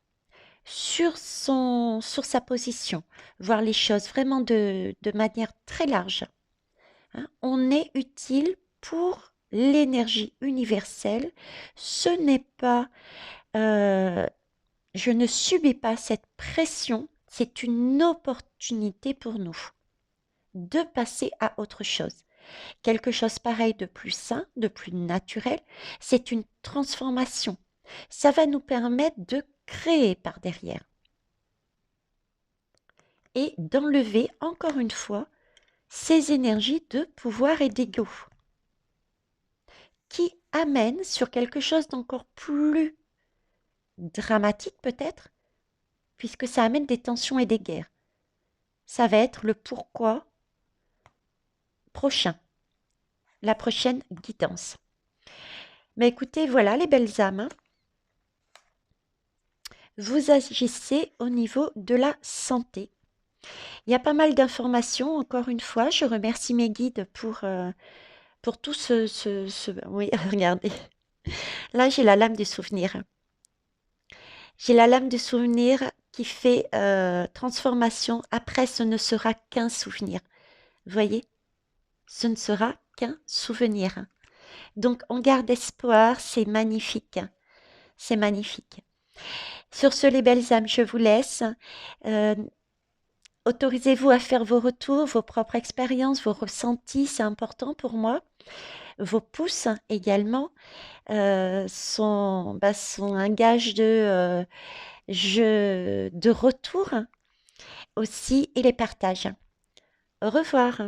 sur sa position, voir les choses vraiment de manière très large, hein. On est utile pour l'énergie universelle. Ce n'est pas, euh, je ne subis pas cette pression, c'est une opportunité pour nous de passer à autre chose. Quelque chose pareil de plus sain, de plus naturel, c'est une transformation. Ça va nous permettre de créer par derrière et d'enlever encore une fois ces énergies de pouvoir et d'ego qui amènent sur quelque chose d'encore plus dramatique peut-être, puisque ça amène des tensions et des guerres. Ça va être le pourquoi prochain, la prochaine guidance. Mais écoutez, voilà les belles âmes, hein. Vous agissez au niveau de la santé. Il y a pas mal d'informations, encore une fois. Je remercie mes guides pour tout Oui, regardez. Là, j'ai la lame du souvenir. J'ai la lame du souvenir qui fait transformation. Après, ce ne sera qu'un souvenir. Vous voyez? Ce ne sera qu'un souvenir. Donc, on garde espoir. C'est magnifique. C'est magnifique. Sur ce, les belles âmes, je vous laisse. Euh, Autorisez-vous à faire vos retours, vos propres expériences, vos ressentis, c'est important pour moi. Vos pouces également sont un gage de retour aussi et les partages. Au revoir.